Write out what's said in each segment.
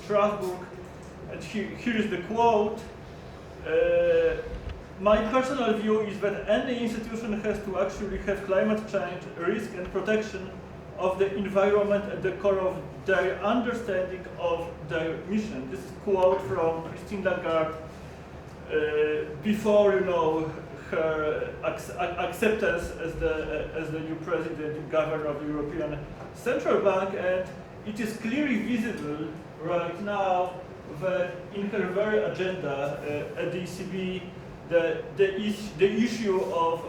Strasbourg. And here is the quote. My personal view is that any institution has to actually have climate change, risk and protection of the environment at the core of their understanding of their mission. This is a quote from Christine Lagarde before, her acceptance as the new president and governor of the European Central Bank, and it is clearly visible right now that in her very agenda at the ECB, the issue of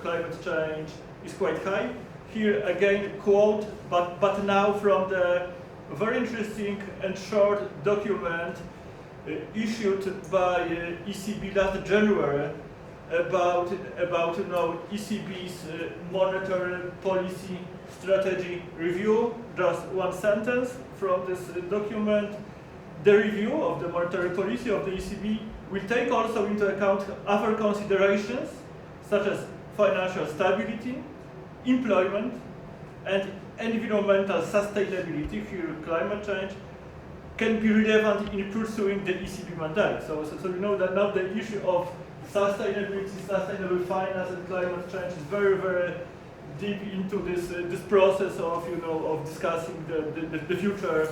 climate change is quite high. Here again, quote, but now from the very interesting and short document issued by ECB last January about ECB's monetary policy strategy review. Just one sentence from this document. The review of the monetary policy of the ECB will take also into account other considerations such as financial stability, employment, and environmental sustainability, here climate change, can be relevant in pursuing the ECB mandate. So you know that now the issue of sustainability, sustainable finance and climate change is very, very deep into this process of discussing the future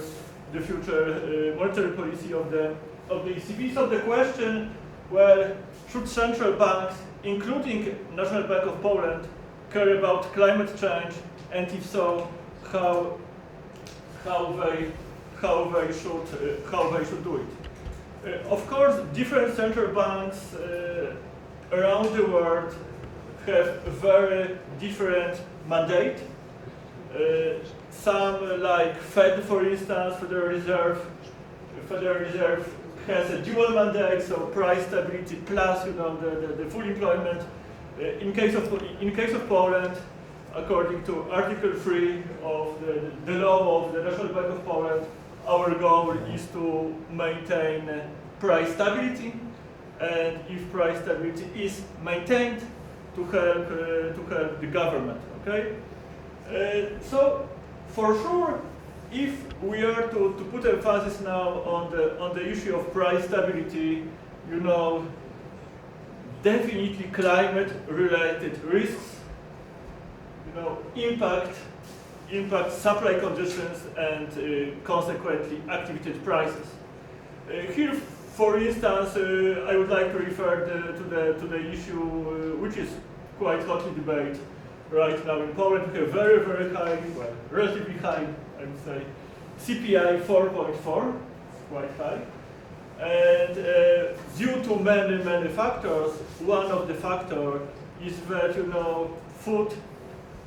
monetary policy of the ECB. So the question, well, should central banks, including National Bank of Poland, care about climate change, and if so, how they should do it? Of course, different central banks around the world have a very different mandate. Some, like Fed, for instance, Federal Reserve has a dual mandate, so price stability plus, the full employment. In case of Poland, according to Article 3 of the law of the National Bank of Poland, our goal is to maintain price stability, and if price stability is maintained, to help the government. Okay, so for sure, if we are to put emphasis now on the issue of price stability, definitely climate-related risks, impact supply conditions and consequently activated prices. Here, for instance, I would like to refer to the issue which is quite hotly debated right now in Poland. We have very, very high, well, relatively high, I would say, CPI 4.4, quite high. And due to many factors, one of the factors is that, food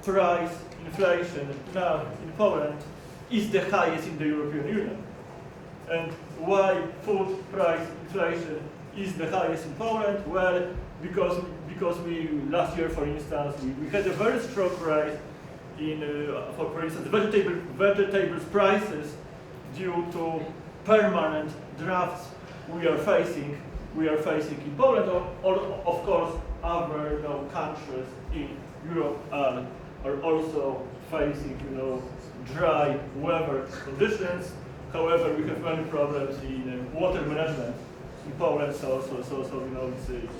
price inflation now in Poland is the highest in the European Union. And why food price inflation is the highest in Poland? Well, because we last year, for instance, we had a very strong rise in, for instance, vegetables prices due to permanent droughts we are facing in Poland, or of course other countries in Europe are also facing dry weather conditions. However, we have many problems in water management in Poland, so it's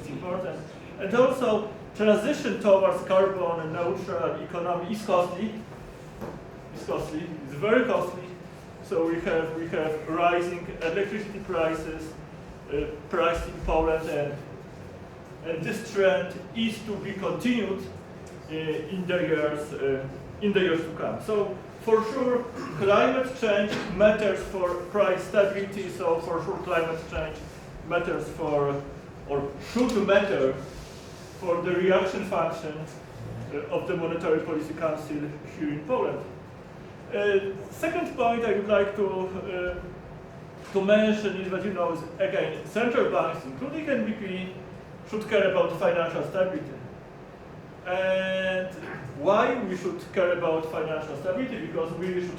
important. And also, transition towards carbon neutral economy is costly. It's very costly. So we have rising electricity prices, priced in Poland, and this trend is to be continued in the years to come. So for sure, climate change matters for price stability. So for sure, climate change matters or should matter for the reaction function of the Monetary Policy Council here in Poland. Second point I would like to mention is that, again, central banks, including NBP, should care about financial stability. And why we should care about financial stability? Because we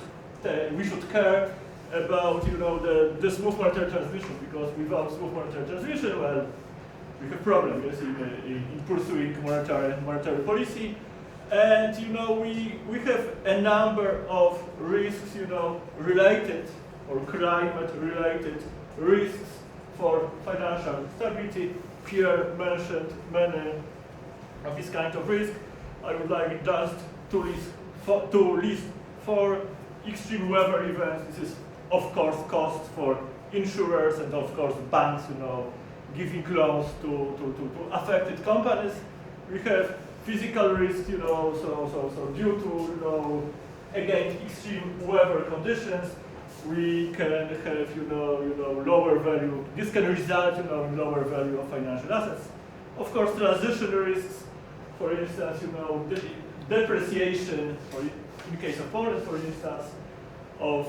should care about the smooth monetary transmission. Because without smooth monetary transmission, well, we have problems in pursuing monetary policy. And we have a number of risks related or climate-related risks for financial stability. Pierre mentioned many of this kind of risk. I would like just to list four extreme weather events. This is, of course, costs for insurers and, of course, banks, giving loans to affected companies. We have physical risks, so due to, again, extreme weather conditions, we can have, lower value. This can result, in lower value of financial assets. Of course, transition risks, for instance, depreciation, in case of Poland, for instance, of,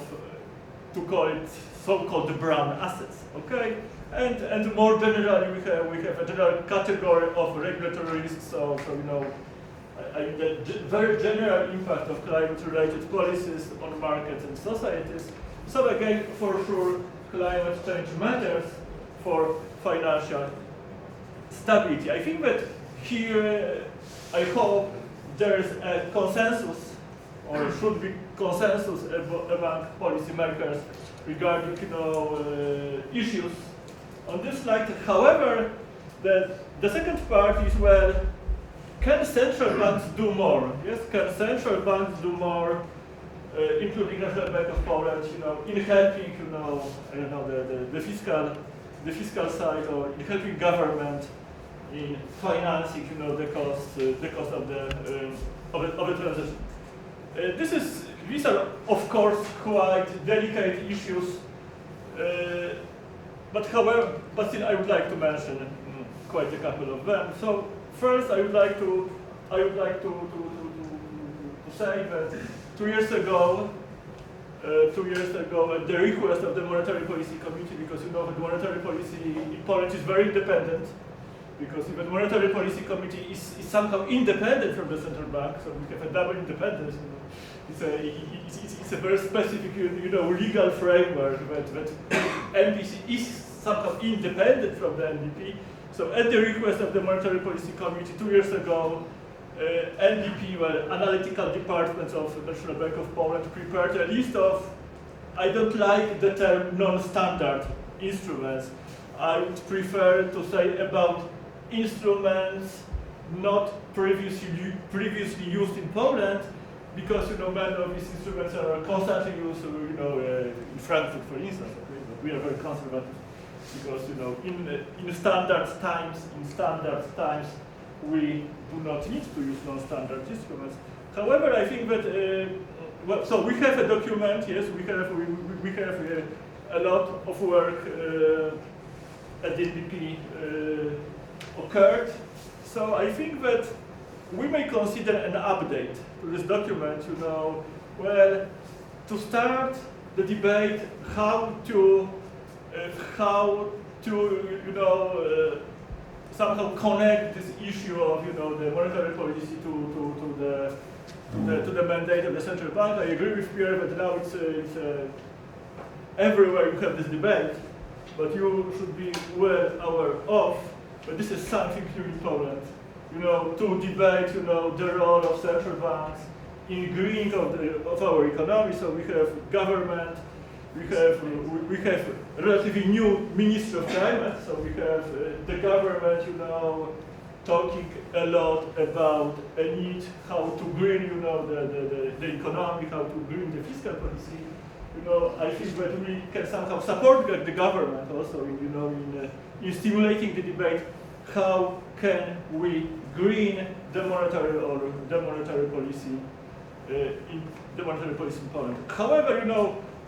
to call it so-called brown assets, okay? And more generally, we have a general category of regulatory risks, so the very general impact of climate-related policies on markets and societies. So again, for sure, climate change matters for financial stability. I think that here, I hope there is a consensus, or should be consensus among policymakers regarding issues on this slide. However, the second part is, well, can central banks do more? Yes, can central banks do more, including National Bank of Poland, in helping, I don't know, the fiscal side, or in helping government in financing, the cost of the transition. These are, of course, quite delicate issues, but still, I would like to mention quite a couple of them. So first, I would like to say that 2 years ago, at the request of the Monetary Policy Committee, because the monetary policy in Poland is very independent, because even the Monetary Policy Committee is somehow independent from the central bank, so we have a double independence. It's a very specific, legal framework that NBC is somehow independent from the NDP. So at the request of the Monetary Policy Committee 2 years ago, NDP, analytical departments of the National Bank of Poland, prepared a list of, I don't like the term non-standard instruments. I would prefer to say about instruments not previously used in Poland, because many of these instruments are constantly used, in Frankfurt, for instance. Okay? But we are very conservative, because in standard times, we do not need to use non-standard instruments. However, I think that so we have a document. Yes, we have a lot of work at the NDP occurred. So I think that we may consider an update to this document. Well, to start the debate how to somehow connect this issue of the monetary policy to the mandate of the central bank. I agree with Pierre that now it's everywhere you have this debate, but you should be well aware of that this is something new in Poland. To debate the role of central banks in greening of our economy. So we have government. We have relatively new Minister of Climate, so we have the government, talking a lot about a need how to green, the economy, how to green the fiscal policy. I think that we can somehow support the government also, in stimulating the debate. How can we green the monetary policy in Poland? However,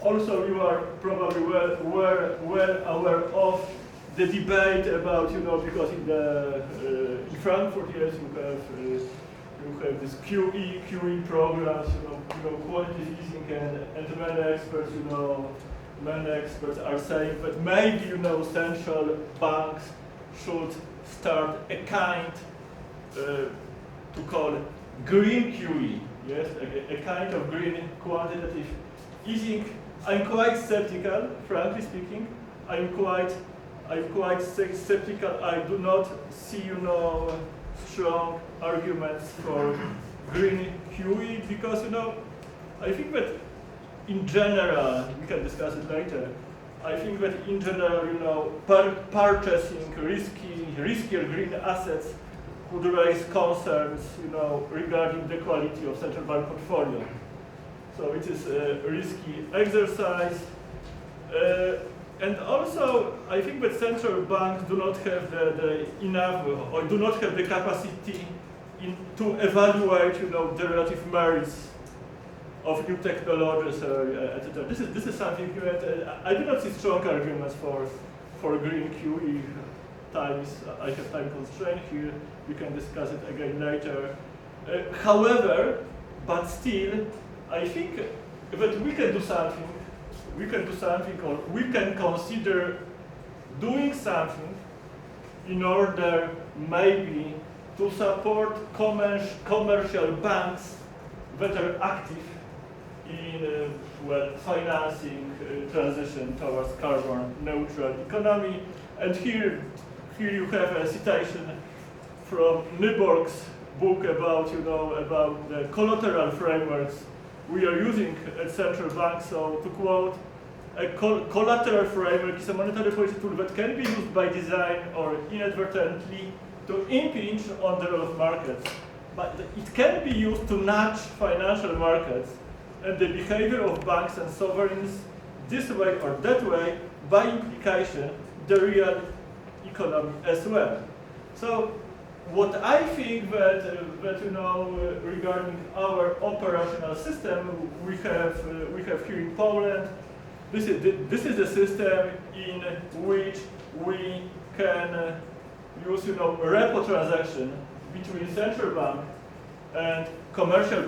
also, you are probably well aware of the debate about, because in Frankfurt, yes, you have this QE programs, quantitative easing, and many experts are saying that maybe, central banks should start a kind to call green QE, yes, a kind of green quantitative easing. I'm quite skeptical, frankly speaking. I'm quite skeptical. I do not see, strong arguments for green QE, because, I think that in general, we can discuss it later, I think that in general, you know, purchasing riskier green assets would raise concerns, you know, regarding the quality of central bank portfolio. So it is a risky exercise. And also, I think that central banks do not have the enough, or do not have the capacity to evaluate, you know, the relative merits of new technologies, etc. This is something that I do not see strong arguments for green QE. I have time constraint here. We can discuss it again later. However, but still, I think that we can do something. We can do something, or we can consider doing something in order maybe to support commercial banks that are active in financing transition towards carbon neutral economy. And here you have a citation from Nyborg's book about, you know, about the collateral frameworks we are using at central banks. So to quote, a collateral framework is a monetary policy tool that can be used by design or inadvertently to impinge on the role of markets. But it can be used to nudge financial markets and the behavior of banks and sovereigns this way or that way, by implication, the real economy as well. So what I think that you know, regarding our operational system we have here in Poland, this is a system in which we can use, you know, repo transaction between central bank and commercial